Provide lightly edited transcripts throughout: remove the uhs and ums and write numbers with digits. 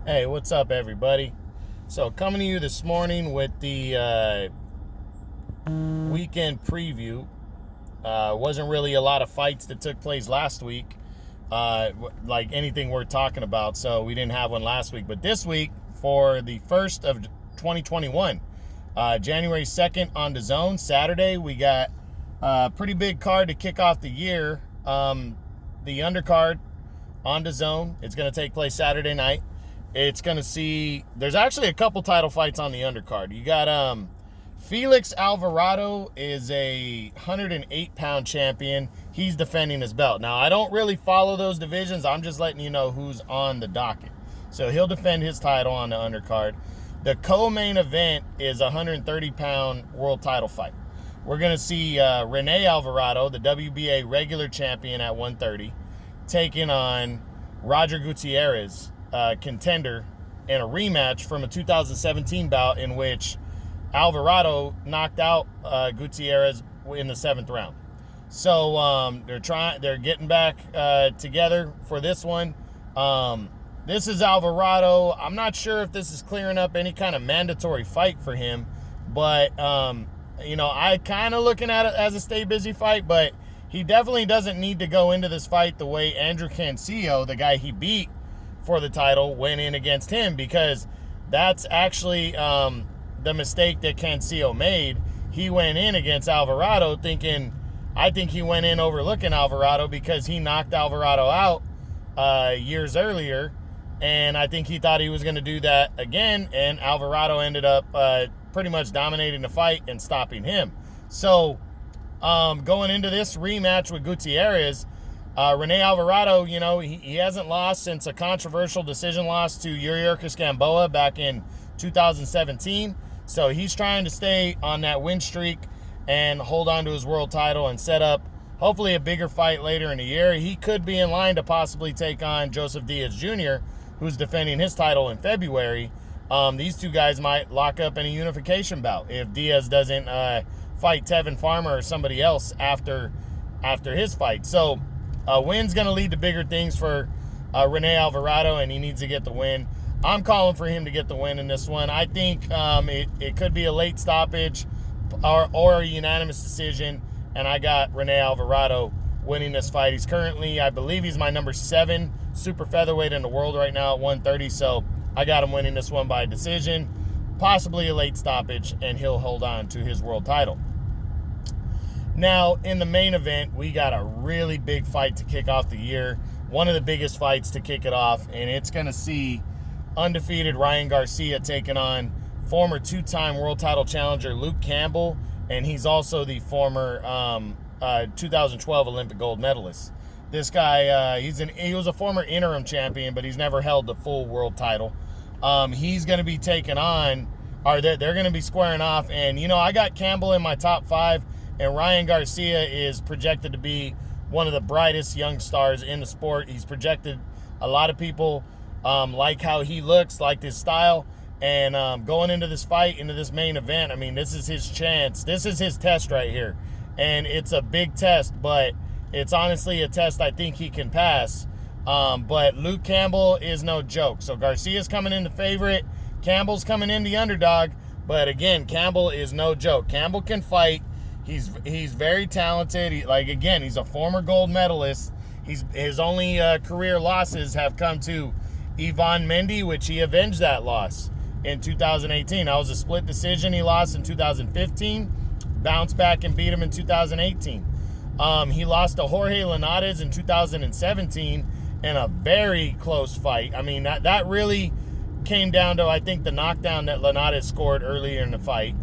Hey, what's up, everybody? So, coming to you this morning with the weekend preview. Wasn't really a lot of fights that took place last week, like anything worth talking about, so we didn't have one last week. But this week, for the 1st of 2021, January 2nd on DAZN, Saturday, we got a pretty big card to kick off the year. The undercard on DAZN, it's going to take place Saturday night. It's going to see, there's actually a couple title fights on the undercard. You got Felix Alvarado is a 108-pound champion. He's defending his belt. Now, I don't really follow those divisions. I'm just letting you know who's on the docket. So he'll defend his title on the undercard. The co-main event is a 130-pound world title fight. We're going to see Rene Alvarado, the WBA regular champion at 130, taking on Roger Gutierrez, contender, in a rematch from a 2017 bout in which Alvarado knocked out Gutierrez in the 7th round. So they're getting back together for this one. This is Alvarado. I'm not sure if this is clearing up any kind of mandatory fight for him, but I kind of looking at it as a stay busy fight, but he definitely doesn't need to go into this fight the way Andrew Cancio, the guy he beat for the title, went in against him, because that's actually the mistake that Cancio made. He went in against Alvarado I think he went in overlooking Alvarado because he knocked Alvarado out years earlier, and I think he thought he was going to do that again, and Alvarado ended up pretty much dominating the fight and stopping him. So going into this rematch with Gutierrez, Rene Alvarado, he hasn't lost since a controversial decision loss to Yuriorkis Gamboa back in 2017. So he's trying to stay on that win streak and hold on to his world title and set up hopefully a bigger fight later in the year. He could be in line to possibly take on Joseph Diaz Jr., who's defending his title in February. These two guys might lock up in a unification bout if Diaz doesn't fight Tevin Farmer or somebody else after his fight. So a win's going to lead to bigger things for Rene Alvarado, and he needs to get the win. I'm calling for him to get the win in this one. I think it could be a late stoppage or a unanimous decision, and I got Rene Alvarado winning this fight. He's currently, I believe he's my number 7 super featherweight in the world right now at 130, so I got him winning this one by decision, possibly a late stoppage, and he'll hold on to his world title. Now, in the main event, we got a really big fight to kick off the year. One of the biggest fights to kick it off, and it's going to see undefeated Ryan Garcia taking on former 2-time world title challenger Luke Campbell, and he's also the former 2012 Olympic gold medalist. This guy, he was a former interim champion, but he's never held the full world title. He's going to be taking on, they're going to be squaring off, and I got Campbell in my top 5. And Ryan Garcia is projected to be one of the brightest young stars in the sport. He's projected, a lot of people like how he looks, like his style. And going into this fight, into this main event, I mean, this is his chance. This is his test right here. And it's a big test, but it's honestly a test I think he can pass. But Luke Campbell is no joke. So Garcia's coming in the favorite. Campbell's coming in the underdog. But again, Campbell is no joke. Campbell can fight. He's very talented. He's a former gold medalist. His only career losses have come to Ivan Mendy, which he avenged that loss in 2018. That was a split decision. He lost in 2015, bounced back and beat him in 2018. He lost to Jorge Linares in 2017 in a very close fight. I mean, that really came down to, I think, the knockdown that Linares scored earlier in the fight.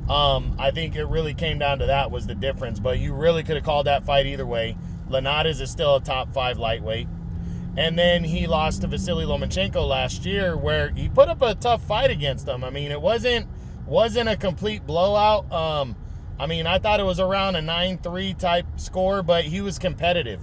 I think it really came down to that was the difference, but you really could have called that fight either way. Linares is still a top 5 lightweight. And then he lost to Vasily Lomachenko last year, where he put up a tough fight against him. I mean, it wasn't a complete blowout. I mean, I thought it was around a 9-3 type score, but he was competitive.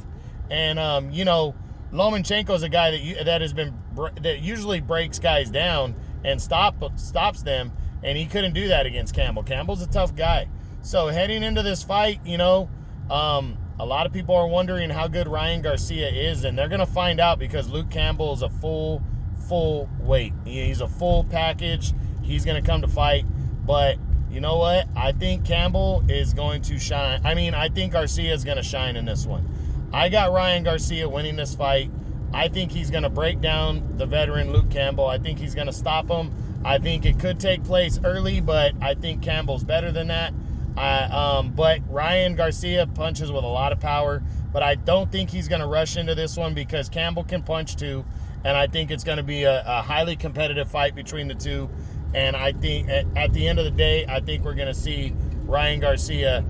And Lomachenko's a guy that usually breaks guys down and stops them. And he couldn't do that against Campbell. Campbell's a tough guy. So heading into this fight, a lot of people are wondering how good Ryan Garcia is, and they're going to find out because Luke Campbell is a full full weight. He's a full package. He's going to come to fight. But you know what? I think Campbell is going to shine. I mean, I think Garcia is going to shine in this one. I got Ryan Garcia winning this fight. I think he's going to break down the veteran Luke Campbell. I think he's going to stop him. I think it could take place early, but I think Campbell's better than that. But Ryan Garcia punches with a lot of power, but I don't think he's going to rush into this one because Campbell can punch too, and I think it's going to be a highly competitive fight between the two. And I think at the end of the day, I think we're going to see Ryan Garcia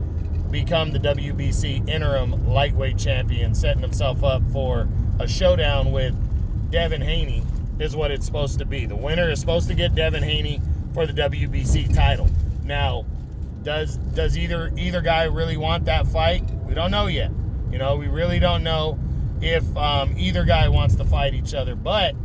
become the WBC interim lightweight champion, setting himself up for a showdown with Devin Haney is what it's supposed to be. The winner is supposed to get Devin Haney for the WBC title. Now, does either guy really want that fight? We don't know yet. You know, we really don't know if either guy wants to fight each other. But,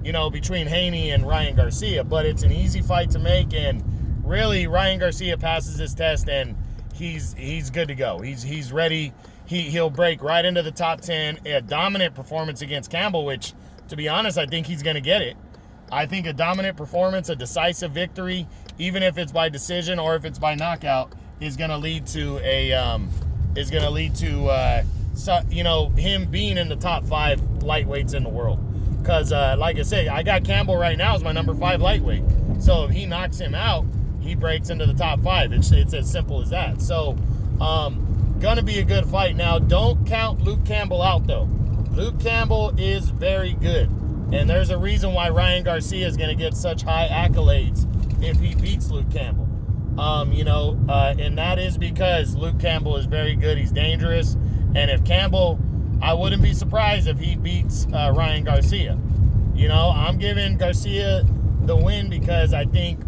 you know, between Haney and Ryan Garcia. But it's an easy fight to make, and really Ryan Garcia passes his test, and he's good to go. He's ready. He'll break right into the top 10. A dominant performance against Campbell, which, to be honest, I think he's going to get it. I think a dominant performance, a decisive victory, even if it's by decision or if it's by knockout, is going to lead to him being in the top 5 lightweights in the world. Because, like I say, I got Campbell right now as my number 5 lightweight. So if he knocks him out, he breaks into the top 5. It's as simple as that. So, going to be a good fight. Now, don't count Luke Campbell out, though. Luke Campbell is very good. And there's a reason why Ryan Garcia is going to get such high accolades if he beats Luke Campbell. And that is because Luke Campbell is very good. He's dangerous. And if Campbell, I wouldn't be surprised if he beats Ryan Garcia. You know, I'm giving Garcia the win because I think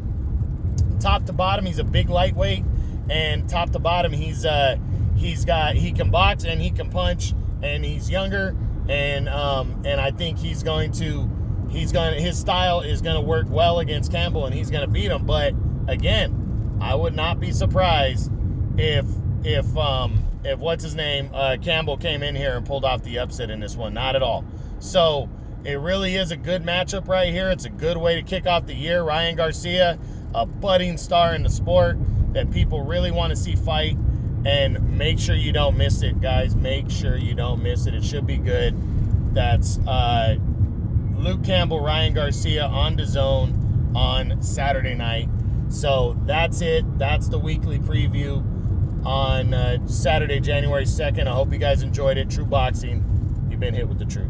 top to bottom, he's a big lightweight. And top to bottom, he can box and he can punch, and he's younger. And I think his style is going to work well against Campbell, and he's going to beat him. But again, I would not be surprised if what's his name, Campbell came in here and pulled off the upset in this one. Not at all. So it really is a good matchup right here. It's a good way to kick off the year. Ryan Garcia, a budding star in the sport that people really want to see fight. And make sure you don't miss it, guys. Make sure you don't miss it. It should be good. That's Luke Campbell, Ryan Garcia on DAZN on Saturday night. So that's it. That's the weekly preview on Saturday, January 2nd. I hope you guys enjoyed it. True Boxing, you've been hit with the truth.